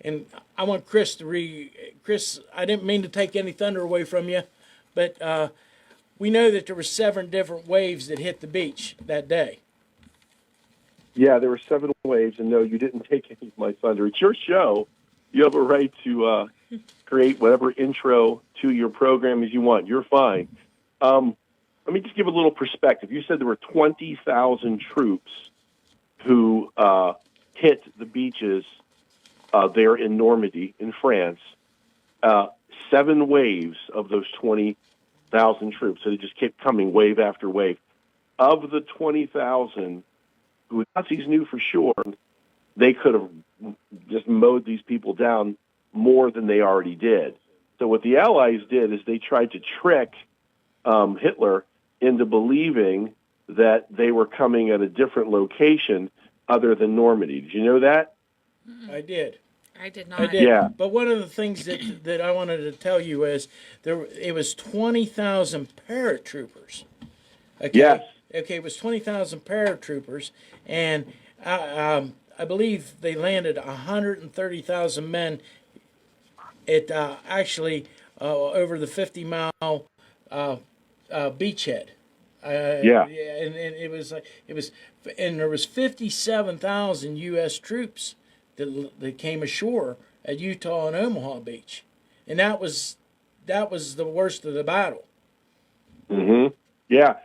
and I want Chris to Chris, I didn't mean to take any thunder away from you, but we know that there were 7 different waves that hit the beach that day. Yeah, there were 7 waves, and no, you didn't take any of my thunder. It's your show. You have a right to create whatever intro to your program as you want. You're fine. Let me just give a little perspective. You said there were 20,000 troops who hit the beaches there in Normandy, in France. 7 waves of those 20,000 troops. So they just kept coming wave after wave. Of the 20,000 who Nazis knew for sure they could have just mowed these people down more than they already did. So what the Allies did is they tried to trick Hitler into believing that they were coming at a different location other than Normandy. Did you know that? I did. I did not. I did. Yeah. But one of the things that I wanted to tell you is it was 20,000 paratroopers. Okay? Yes. Okay, it was 20,000 paratroopers, and I believe they landed 130,000 men at actually over the 50-mile beachhead. Yeah. And it was and there was 57,000 U.S. troops that came ashore at Utah and Omaha Beach, and that was the worst of the battle. Mm-hmm. Yeah.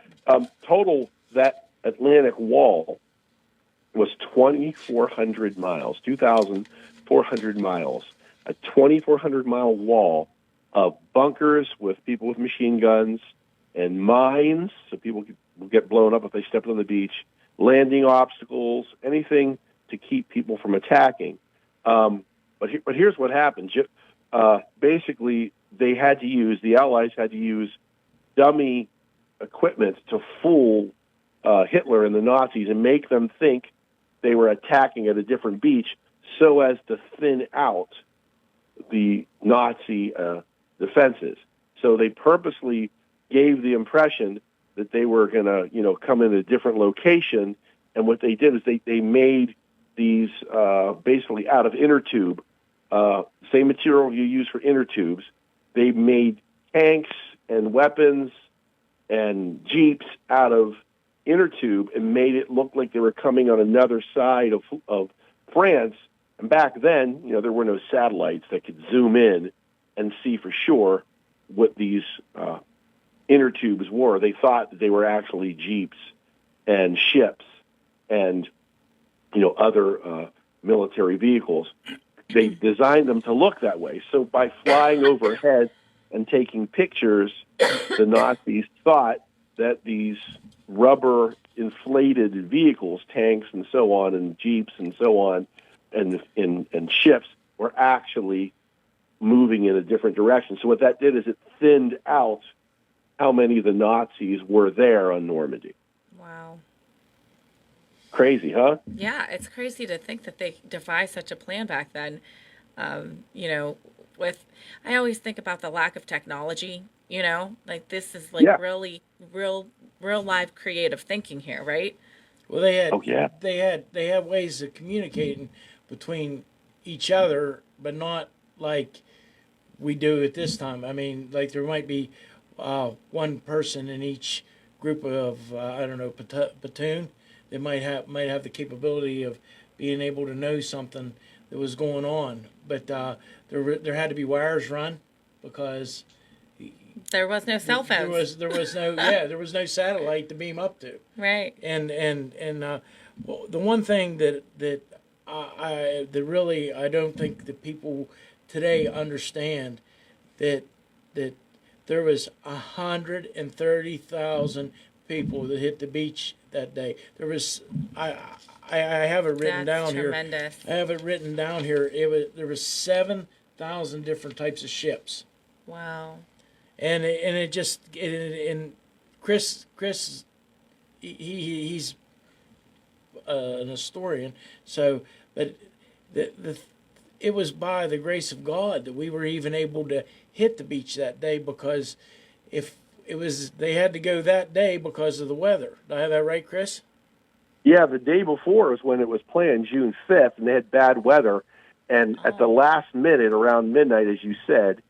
Total, that Atlantic wall was 2,400 miles, 2,400 miles, a 2,400-mile wall of bunkers with people with machine guns and mines, so people will get blown up if they step on the beach, landing obstacles, anything to keep people from attacking. But here's what happened. Basically, the Allies had to use dummy equipment to fool Hitler and the Nazis and make them think they were attacking at a different beach so as to thin out the Nazi defenses. So they purposely gave the impression that they were going to, come in a different location. And what they did is they made these basically out of inner tube, same material you use for inner tubes. They made tanks and weapons and jeeps out of inner tube and made it look like they were coming on another side of France. And back then, there were no satellites that could zoom in and see for sure what these inner tubes were. They thought that they were actually jeeps and ships and other military vehicles. They designed them to look that way. So by flying overhead and taking pictures, the Nazis thought that these rubber inflated vehicles, tanks and so on, and jeeps and so on, and ships were actually moving in a different direction. So what that did is it thinned out how many of the Nazis were there on Normandy. Wow. Crazy, huh? Yeah, it's crazy to think that they devised such a plan back then. I always think about the lack of technology, like this is really real live creative thinking here, right? Well, they had, oh, yeah. they had ways of communicating between each other, but not like we do at this time. I mean, like there might be one person in each group of platoon that might have the capability of being able to know something that was going on, but there had to be wires run because there was no cell phones. There was no satellite to beam up to. Right. And well, the one thing that I don't think that people today understand that there was 130,000 people that hit the beach that day. There was I have it written down here. Tremendous. I have it written down here. There was 7,000 different types of ships. Wow. And Chris he's an historian. So, but it was by the grace of God that we were even able to hit the beach that day, because if it was, they had to go that day because of the weather. Do I have that right, Chris? Yeah, the day before was when it was planned, June 5th, and they had bad weather. And at the last minute, around midnight, as you said,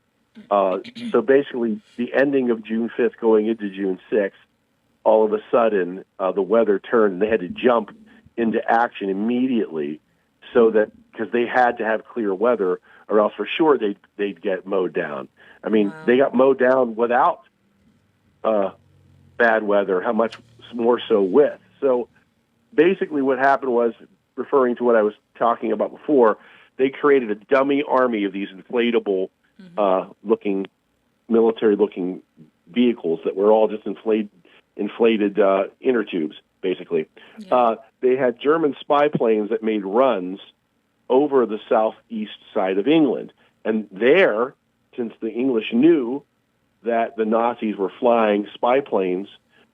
so basically the ending of June 5th going into June 6th, all of a sudden the weather turned and they had to jump into action immediately so that because they had to have clear weather or else for sure they'd get mowed down. I mean, Wow. they got mowed down without bad weather, how much more so with. So basically what happened was, referring to what I was talking about before, they created a dummy army of these inflatable looking, military-looking vehicles that were all just inflated inner tubes, basically. Yeah. They had German spy planes that made runs over the southeast side of England. And there, since the English knew that the Nazis were flying spy planes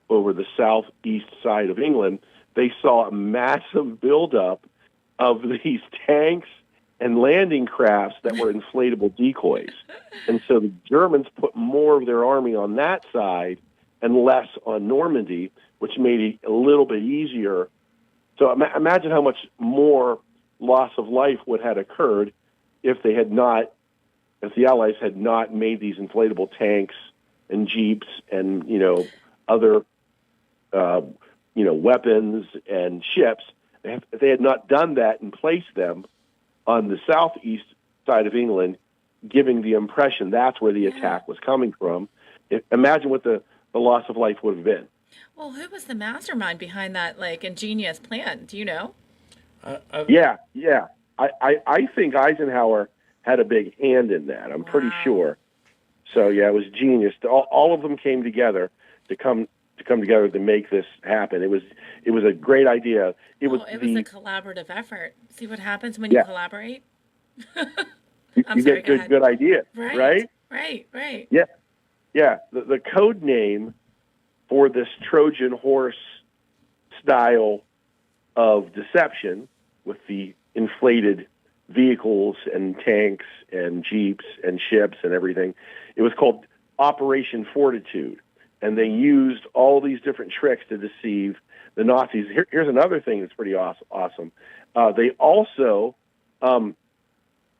over the southeast side of England, they saw a massive buildup of these tanks and landing crafts that were inflatable decoys. And so the Germans put more of their army on that side and less on Normandy, which made it a little bit easier. So imagine how much more loss of life would have occurred if they had not, if the Allies had not made these inflatable tanks and jeeps and, other, weapons and ships. If they had not done that and placed them on the southeast side of England, giving the impression that's where the attack was coming from, imagine what the loss of life would have been. Well, who was the mastermind behind that, ingenious plan? Do you know? Yeah. I think Eisenhower had a big hand in that. I'm pretty sure. So yeah, it was genius. All of them came together to come together to make this happen. It was a great idea. It was a collaborative effort. See what happens when you collaborate? you get good ideas, right? Right. Yeah. The code name for this Trojan horse style of deception with the inflated vehicles and tanks and jeeps and ships and everything, it was called Operation Fortitude. And they used all these different tricks to deceive the Nazis. Here's another thing that's pretty awesome. They also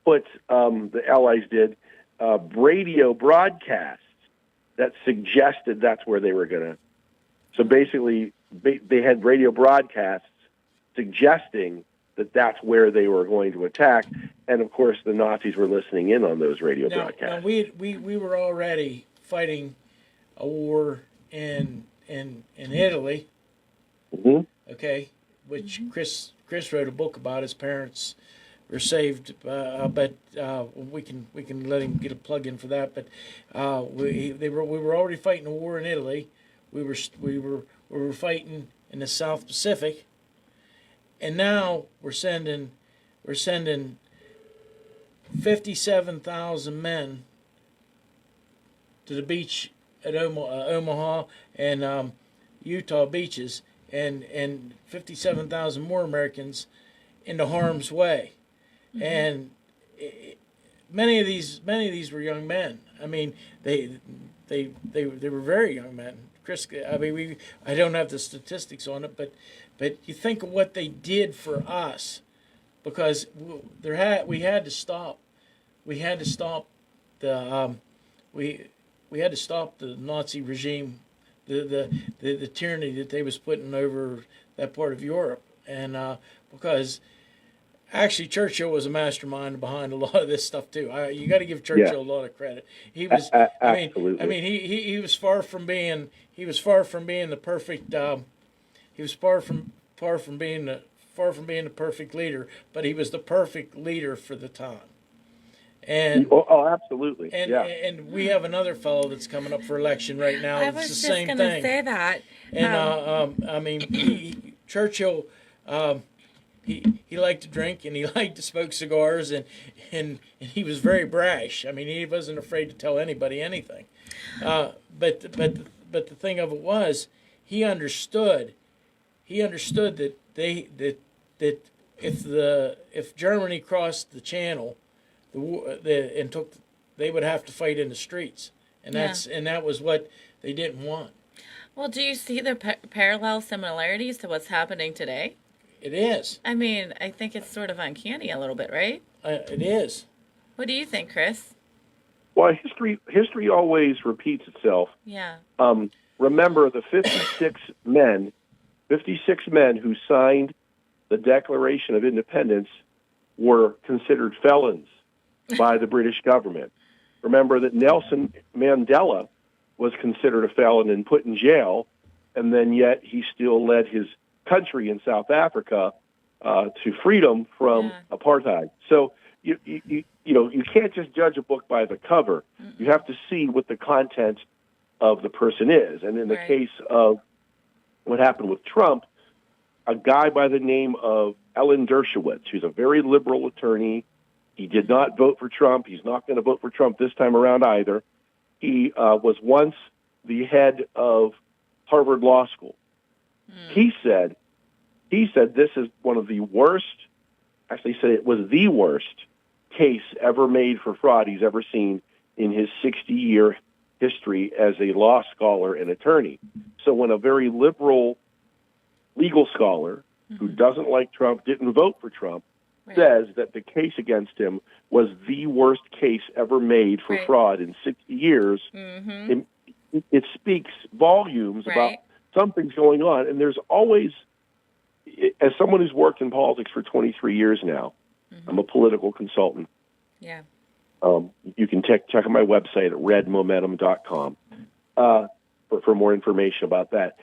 put, the Allies did, radio broadcasts that suggested that's where they were going to. So basically, they had radio broadcasts suggesting that that's where they were going to attack. And, of course, the Nazis were listening in on those radio broadcasts. Now we were already fighting a war in Italy, okay, which Chris wrote a book about. His parents were saved, but we can let him get a plug in for that. But we were already fighting a war in Italy. We were fighting in the South Pacific, and now we're sending 57,000 men to the beach at Omaha and Utah beaches, and 57,000 more Americans into harm's way, and many of these were young men. I mean, they were very young men. Chris, I mean, I don't have the statistics on it, but you think of what they did for us, because we had to stop the we had to stop the Nazi regime, the tyranny that they was putting over that part of Europe, and because actually Churchill was a mastermind behind a lot of this stuff too. You got to give Churchill a lot of credit. He was, absolutely. He was far from being the perfect. He was far from being the perfect leader, but he was the perfect leader for the time. And absolutely. And we have another fellow that's coming up for election right now. I was just going to say that. And I mean, Churchill, he liked to drink and he liked to smoke cigars, and he was very brash. I mean, he wasn't afraid to tell anybody anything. But the thing of it was, he understood that that if Germany crossed the channel, they would have to fight in the streets, and that was what they didn't want. Well, do you see the parallel similarities to what's happening today? It is. I mean, I think it's sort of uncanny a little bit, right? It is. What do you think, Chris? Well, history always repeats itself. Yeah. Remember the 56 men who signed the Declaration of Independence were considered felons by the British government. Remember that Nelson Mandela was considered a felon and put in jail, and then yet he still led his country in South Africa to freedom from apartheid. So you can't just judge a book by the cover. You have to see what the content of the person is. And in the case of what happened with Trump, a guy by the name of Ellen Dershowitz, who's a very liberal attorney. He did not vote for Trump. He's not going to vote for Trump this time around either. He was once the head of Harvard Law School. He said this is one of the worst, actually he said it was the worst case ever made for fraud he's ever seen in his 60-year history as a law scholar and attorney. So when a very liberal legal scholar who doesn't like Trump, didn't vote for Trump, says that the case against him was the worst case ever made for fraud in 60 years, it speaks volumes about something's going on. And there's always, as someone who's worked in politics for 23 years now, I'm a political consultant. Yeah. You can check out my website at redmomentum.com for more information about that.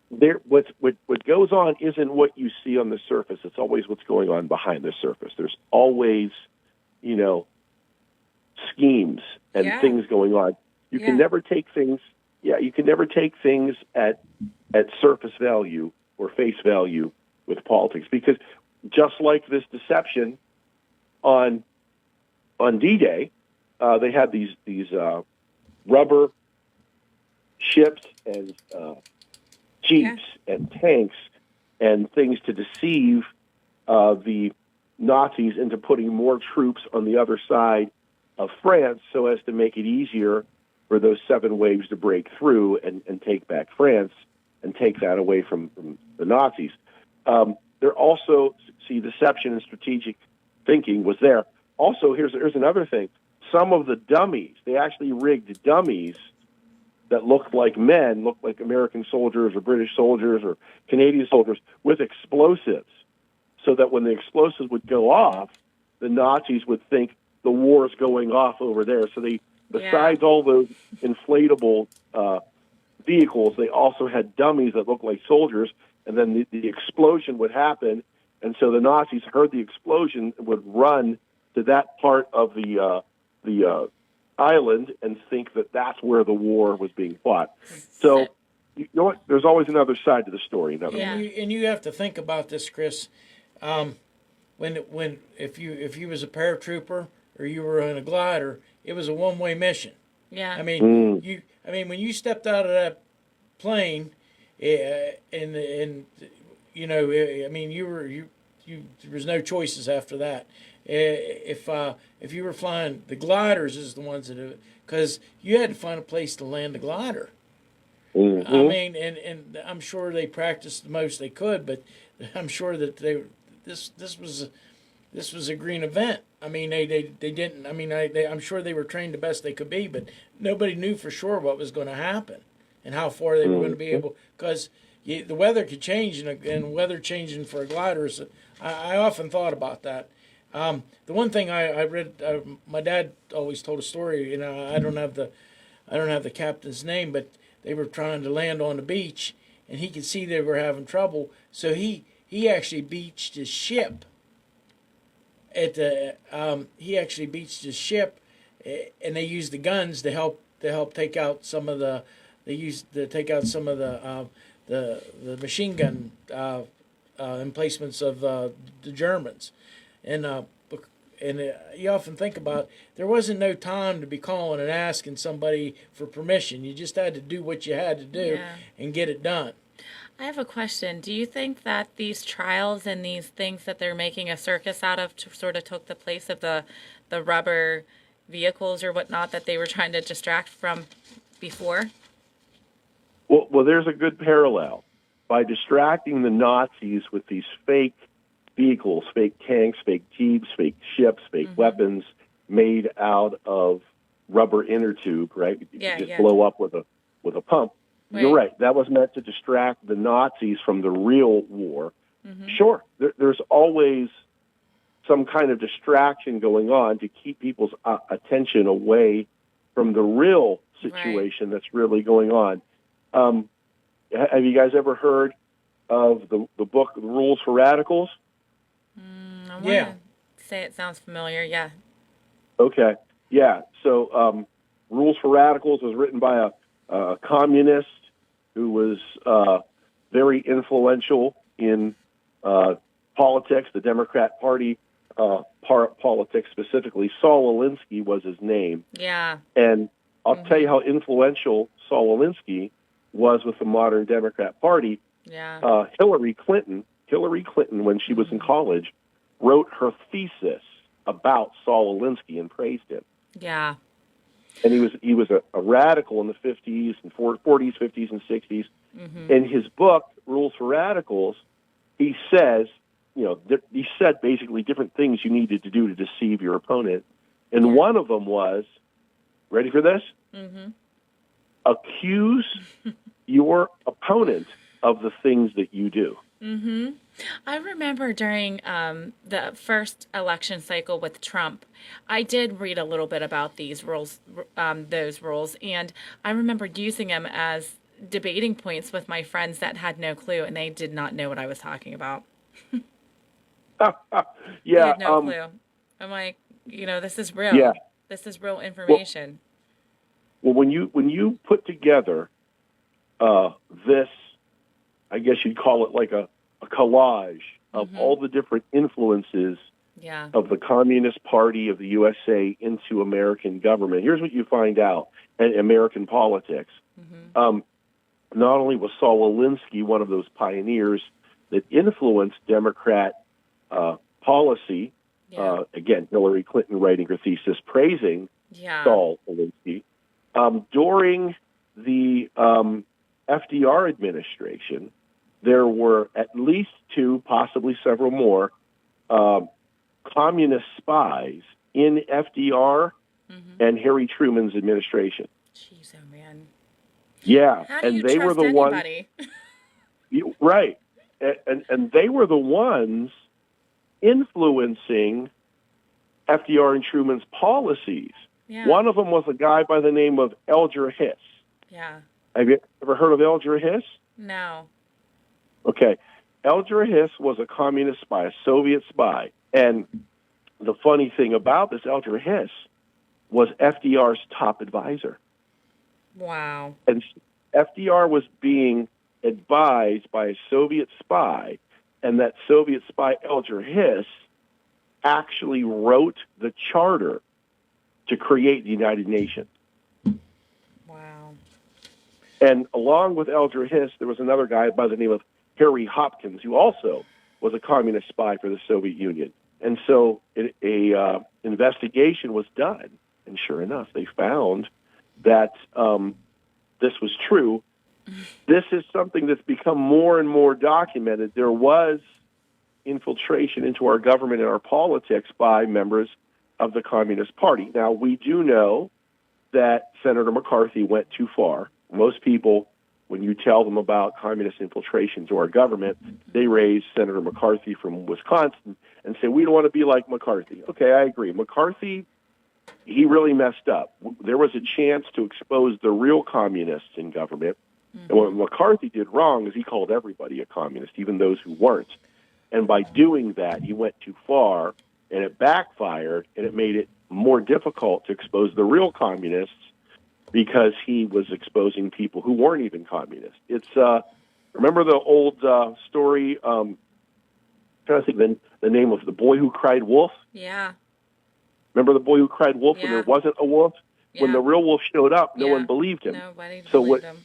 What goes on isn't what you see on the surface. It's always what's going on behind the surface. There's always, schemes and things going on. You can never take things. Yeah, you can never take things at surface value or face value with politics, because just like this deception on D-Day, they had these rubber ships and jeeps and tanks and things to deceive the Nazis into putting more troops on the other side of France so as to make it easier for those 7 waves to break through and take back France and take that away from the Nazis. There also, deception and strategic thinking was there. Also, here's another thing. Some of the dummies, they actually rigged dummies that looked like men, looked like American soldiers or British soldiers or Canadian soldiers with explosives, so that when the explosives would go off, the Nazis would think the war is going off over there. So they, besides all those inflatable vehicles, they also had dummies that looked like soldiers, and then the explosion would happen, and so the Nazis heard the explosion and would run to that part of the island and think that that's where the war was being fought. So, you know what? There's always another side to the story. And you have to think about this, Chris. If you was a paratrooper or you were on a glider, it was a one-way mission. Yeah. I mean, when you stepped out of that plane, there was no choices after that. If you were flying, the gliders is the ones that, because you had to find a place to land the glider. I mean, and I'm sure they practiced the most they could, but I'm sure that this was a green event. I mean, they didn't. I mean, I'm sure they were trained the best they could be, but nobody knew for sure what was going to happen and how far they were going to be able, because the weather could change, and weather changing for a glider is. I often thought about that. The one thing I read, my dad always told a story. I don't have the captain's name, but they were trying to land on the beach, and he could see they were having trouble, so he actually beached his ship. He actually beached his ship, and they used the guns to help take out some of the. They used to take out some of the machine gun emplacements of the Germans, and you often think about, there wasn't no time to be calling and asking somebody for permission. You just had to do what you had to do and get it done. I have a question. Do you think that these trials and these things that they're making a circus out of sort of took the place of the rubber vehicles or whatnot that they were trying to distract from before? Well, there's a good parallel. by distracting the Nazis with these fake vehicles, fake tanks, fake jeeps, fake ships, fake weapons made out of rubber inner tube, right? You just blow up with a pump. Right. You're right. That was meant to distract the Nazis from the real war. Sure, there's always some kind of distraction going on to keep people's attention away from the real situation that's really going on. Have you guys ever heard of the book The Rules for Radicals? I want to say it sounds familiar. Yeah. Okay. Yeah. So Rules for Radicals was written by a communist who was very influential in politics, the Democrat Party politics specifically. Saul Alinsky was his name. Yeah. And I'll tell you how influential Saul Alinsky was with the modern Democrat Party. Yeah. Hillary Clinton, when she was in college, wrote her thesis about Saul Alinsky and praised him. Yeah. And he was a radical in the 50s and 40s, 50s, and 60s. In his book, Rules for Radicals, he says, he said basically different things you needed to do to deceive your opponent. And one of them was, ready for this? Accuse your opponent of the things that you do. I remember during the first election cycle with Trump, I did read a little bit about these rules, those rules, and I remember using them as debating points with my friends that had no clue, and they did not know what I was talking about. They had no clue. I'm like, this is real. Yeah. This is real information. Well, when you put together this, I guess you'd call it like a collage of all the different influences of the Communist Party of the USA into American government. Here's what you find out in American politics. Not only was Saul Alinsky one of those pioneers that influenced Democrat policy, again, Hillary Clinton writing her thesis praising Saul Alinsky, during the FDR administration, there were at least two, possibly several more, communist spies in FDR and Harry Truman's administration. Jeez, oh man. Yeah, how do and you they trust were the anybody? ones. Right, and they were the ones influencing FDR and Truman's policies. Yeah. One of them was a guy by the name of Elger Hiss. Yeah. Have you ever heard of Elger Hiss? No. Okay. Elger Hiss was a communist spy, a Soviet spy. And the funny thing about this Elger Hiss was FDR's top advisor. Wow. And FDR was being advised by a Soviet spy, and that Soviet spy, Elger Hiss, actually wrote the charter to create the United Nations. Wow. And along with Elger Hiss, there was another guy by the name of Harry Hopkins, who also was a communist spy for the Soviet Union. And so a investigation was done, and sure enough, they found that this was true. This is something that's become more and more documented. There was infiltration into our government and our politics by members of the Communist Party. Now, we do know that Senator McCarthy went too far. Most people, when you tell them about communist infiltration to our government, they raise Senator McCarthy from Wisconsin and say, we don't want to be like McCarthy. Okay, I agree. McCarthy, he really messed up. There was a chance to expose the real communists in government. And what McCarthy did wrong is he called everybody a communist, even those who weren't. And by doing that, he went too far, and it backfired, and it made it more difficult to expose the real communists because he was exposing people who weren't even communists. It's remember the old story, I'm trying to think the name of the boy who cried wolf? Yeah. Remember the boy who cried wolf when there wasn't a wolf? Yeah. When the real wolf showed up, no one believed him. Nobody believed him.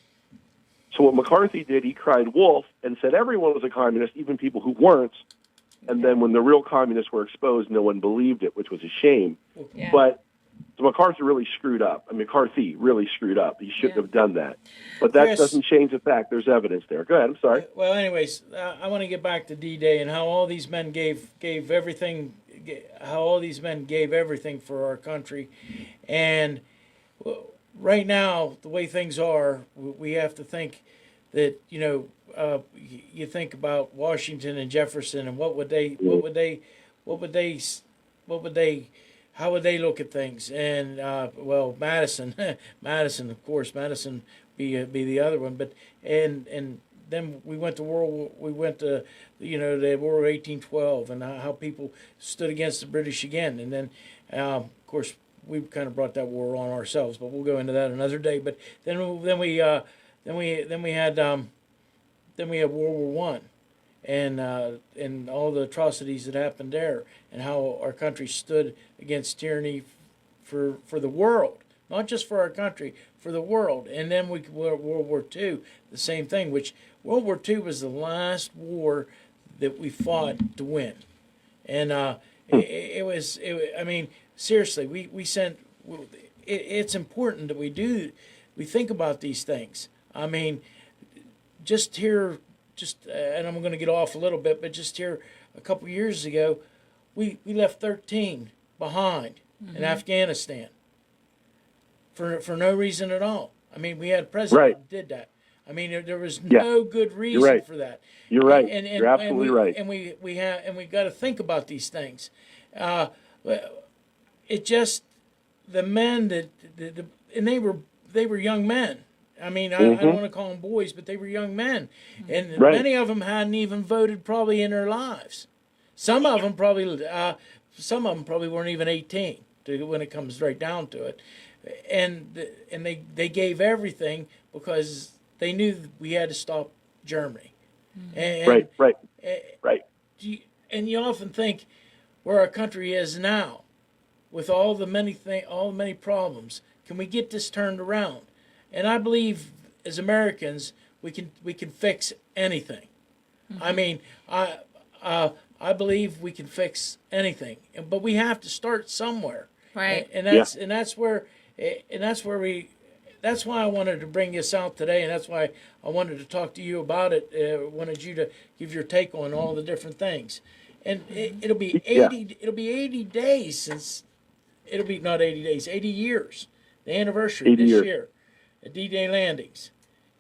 So what McCarthy did, he cried wolf and said everyone was a communist, even people who weren't. And then when the real communists were exposed, no one believed it, which was a shame. Yeah. But So McCarthy really screwed up. McCarthy really screwed up. He shouldn't Yeah. have done that. But that Chris, doesn't change the fact there's evidence there. Go ahead. I'm sorry. well, anyways, I want to get back to D-Day and how all these men gave everything, how all these men gave everything for our country, and right now the way things are, we have to think that you think about Washington and Jefferson and what would they what would they what would they how would they look at things? And well, Madison, Madison, of course, Madison be the other one. But and then we went to the War of 1812 and how people stood against the British again. And then of course we kind of brought that war on ourselves. But we'll go into that another day. But then we had World War One, and all the atrocities that happened there, and how our country stood against tyranny for the world, not just for our country, for the world. And then World War II, the same thing. Which World War II was the last war that we fought to win, and it was. I mean, seriously, we sent. It's important that we think about these things. I mean, and I'm going to get off a little bit, but just here a couple years ago, we left 13 behind in Afghanistan for no reason at all. I mean, we had a president who did that. I mean, there was no good reason for that. You're right. And You're absolutely right. And we got to think about these things. It just the men and they were young men. I mean, I don't want to call them boys, but they were young men, and many of them hadn't even voted probably in their lives. Some of them probably weren't even 18 when it comes right down to it, and they gave everything because they knew we had to stop Germany. And, Right. And you often think where our country is now, with all the many problems, can we get this turned around? And I believe as Americans we can fix anything. I mean, I believe we can fix anything, but we have to start somewhere. Right. And that's why I wanted to bring this out today, and that's why I wanted to talk to you about it. Wanted you to give your take on all the different things. And it'll be 80 days since it'll be not 80 days, 80 years, the anniversary this year. D-Day landings,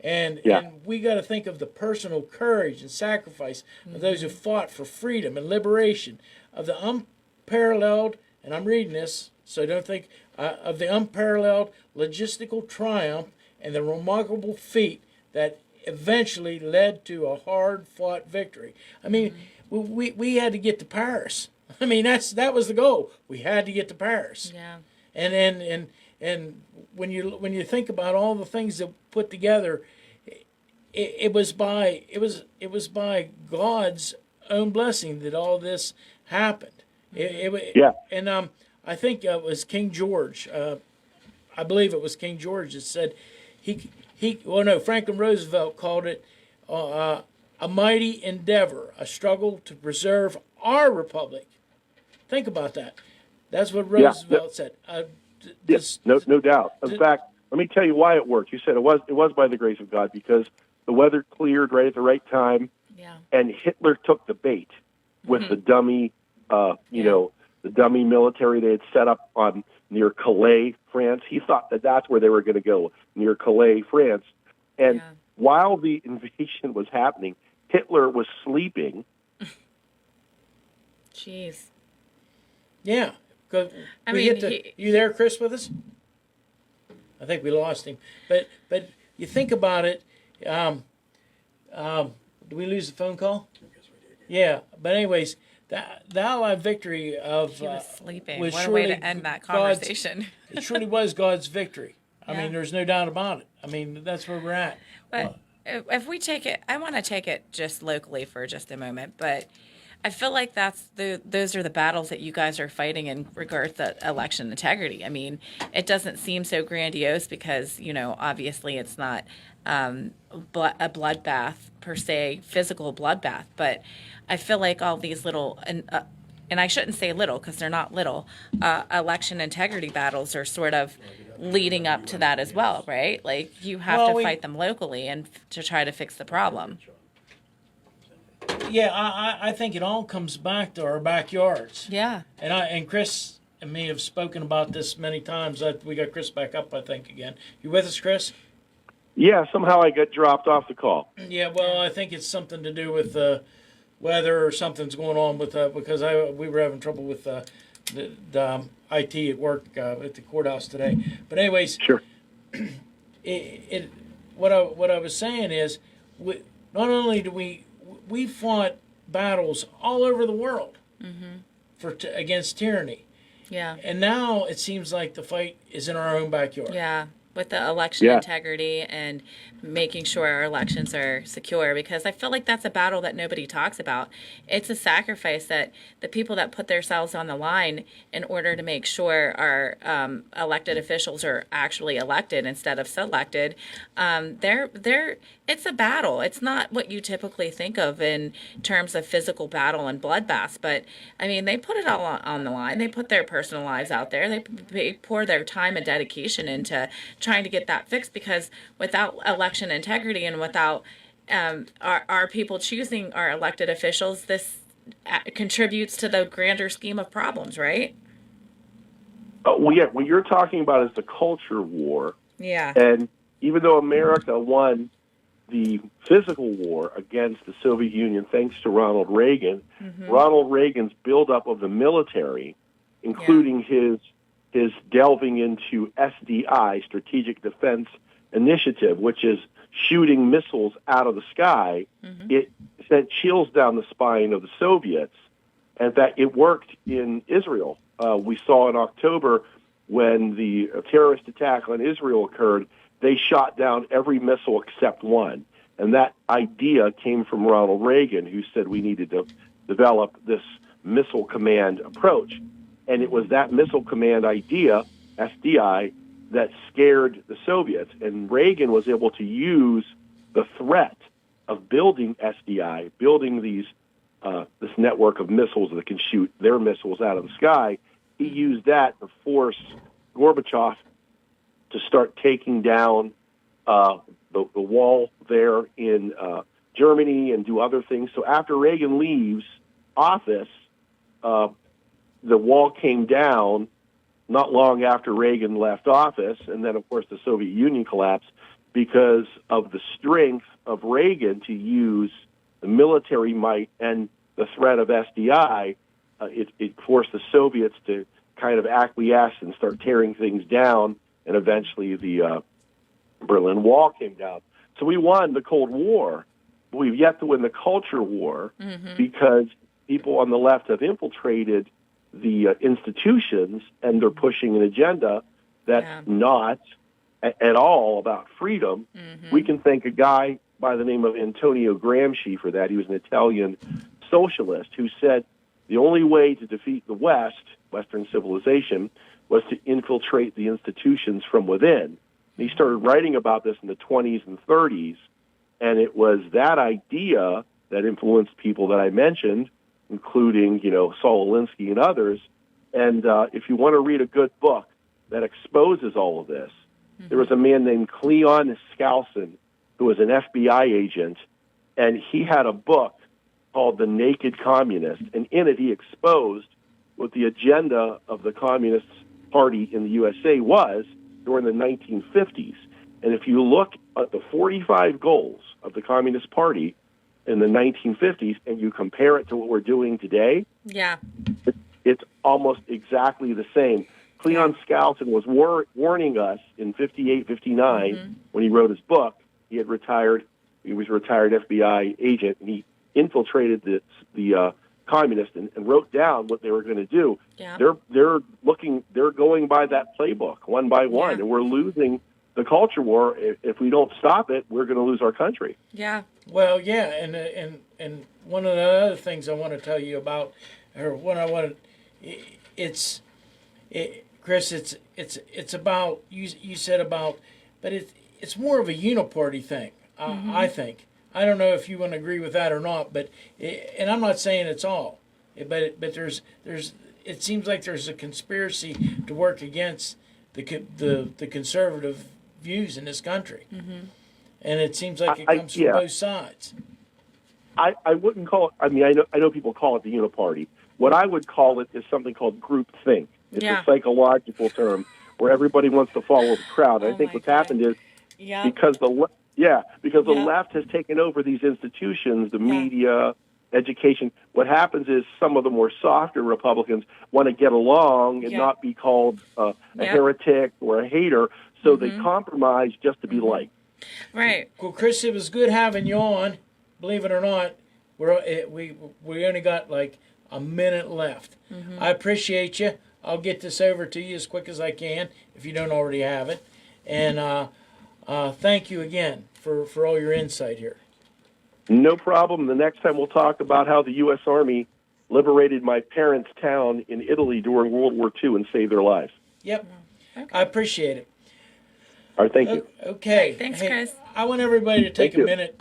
and we got to think of the personal courage and sacrifice of those who fought for freedom and liberation, of the unparalleled, and I'm reading this, so don't think, of the unparalleled logistical triumph and the remarkable feat that eventually led to a hard-fought victory. I mean, we had to get to Paris. I mean, that was the goal. We had to get to Paris. Yeah. And when you think about all the things that put together, it was by God's own blessing that all this happened. And I think it was King George. I believe it was King George that said Franklin Roosevelt called it a mighty endeavor, a struggle to preserve our republic. Think about that. That's what Roosevelt said. Yes, no doubt. In fact, let me tell you why it worked. You said it was by the grace of God because the weather cleared right at the right time, and Hitler took the bait with the dummy, the dummy military they had set up near Calais, France. He thought that that's where they were going to go, near Calais, France. And while the invasion was happening, Hitler was sleeping. Jeez. Yeah. You there, Chris, with us? I think we lost him. But you think about it. Did we lose the phone call? Yeah. But anyways, the Allied victory of He was sleeping. was What a surely way to end that conversation. It truly was God's victory. I mean, there's no doubt about it. I mean, that's where we're at. But if we take it, I want to take it just locally for just a moment, but I feel like those are the battles that you guys are fighting in regards to election integrity. I mean, it doesn't seem so grandiose because, obviously it's not a bloodbath per se, physical bloodbath, but I feel like all these little and I shouldn't say little because they're not little, election integrity battles are sort of leading up to that as well, right? Like you have Well, to fight them locally and to try to fix the problem. yeah, I think it all comes back to our backyards. Yeah. And Chris and me have spoken about this many times. We got Chris back up, I think, again. You with us, Chris? Yeah, somehow I got dropped off the call. Yeah, well, I think it's something to do with weather or something's going on with because we were having trouble with the IT at work at the courthouse today. But anyways, Sure. What I was saying is, not only do we fought battles all over the world against tyranny, Yeah. and now it seems like the fight is in our own backyard. Yeah, with the election Yeah. integrity and making sure our elections are secure, because I feel like that's a battle that nobody talks about. It's a sacrifice that the people that put themselves on the line in order to make sure our elected officials are actually elected instead of selected. It's a battle. It's not what you typically think of in terms of physical battle and bloodbaths, but I mean, they put it all on the line. They put their personal lives out there. They pour their time and dedication into trying to get that fixed, because without election integrity and without our people choosing our elected officials, this contributes to the grander scheme of problems, right? Well, yeah, what you're talking about is the culture war. Yeah. And even though America won the physical war against the Soviet Union thanks to Ronald Reagan, Ronald Reagan's buildup of the military, including his delving into SDI, Strategic Defense Initiative, which is shooting missiles out of the sky, it sent chills down the spine of the Soviets, and that it worked in Israel. We saw in October when the terrorist attack on Israel occurred, they shot down every missile except one. And that idea came from Ronald Reagan, who said we needed to develop this missile command approach. And it was that missile command idea, SDI, that scared the Soviets. And Reagan was able to use the threat of building SDI, building this network of missiles that can shoot their missiles out of the sky. He used that to force Gorbachev to start taking down the wall there in Germany and do other things. So after Reagan leaves office, the wall came down not long after Reagan left office, and then, of course, the Soviet Union collapsed because of the strength of Reagan to use the military might and the threat of SDI. It forced the Soviets to kind of acquiesce and start tearing things down, and eventually the Berlin Wall came down. So we won the Cold War. We've yet to win the culture war because people on the left have infiltrated the institutions, and they're pushing an agenda that's not at all about freedom. We can thank a guy by the name of Antonio Gramsci for that. He was an Italian socialist who said the only way to defeat the West, Western civilization, was to infiltrate the institutions from within. And he started writing about this in the 20s and 30s, and it was that idea that influenced people that I mentioned, including, Saul Alinsky and others. And if you want to read a good book that exposes all of this, there was a man named Cleon Skousen, who was an FBI agent, and he had a book called The Naked Communist, and in it he exposed what the agenda of the Communist Party in the USA was during the 1950s. And if you look at the 45 goals of the Communist Party in the 1950s and you compare it to what we're doing today, it's almost exactly the same. Cleon Skousen was warning us in 58, 59 when he wrote his book. He had retired. He was a retired FBI agent, and he infiltrated the communists and wrote down what they were going to do. They're going by that playbook one by one, and we're losing the culture war. If we don't stop it, we're going to lose our country. Yeah. Well, and one of the other things I want to tell you about, or what I want to, Chris, it's about you said about, but it's more of a uniparty thing. I think. I don't know if you want to agree with that or not, but and I'm not saying it's all, But there's it seems like there's a conspiracy to work against the conservative views in this country, and it seems like it comes from both sides. I wouldn't call it. I mean, I know people call it the uniparty. What I would call it is something called groupthink. It's a psychological term where everybody wants to follow the crowd. I think what's happened is because the left has taken over these institutions, the media, education. What happens is some of the more softer Republicans want to get along and not be called a heretic or a hater, so they compromise just to be liked. Right. Well, Chris, it was good having you on. Believe it or not, we only got like a minute left. I appreciate you. I'll get this over to you as quick as I can if you don't already have it. And thank you again for all your insight here. No problem. The next time we'll talk about how the U.S. Army liberated my parents' town in Italy during World War II and saved their lives. Yep. I appreciate it. All right, thank you. Okay. Thanks, Chris. I want everybody to take a minute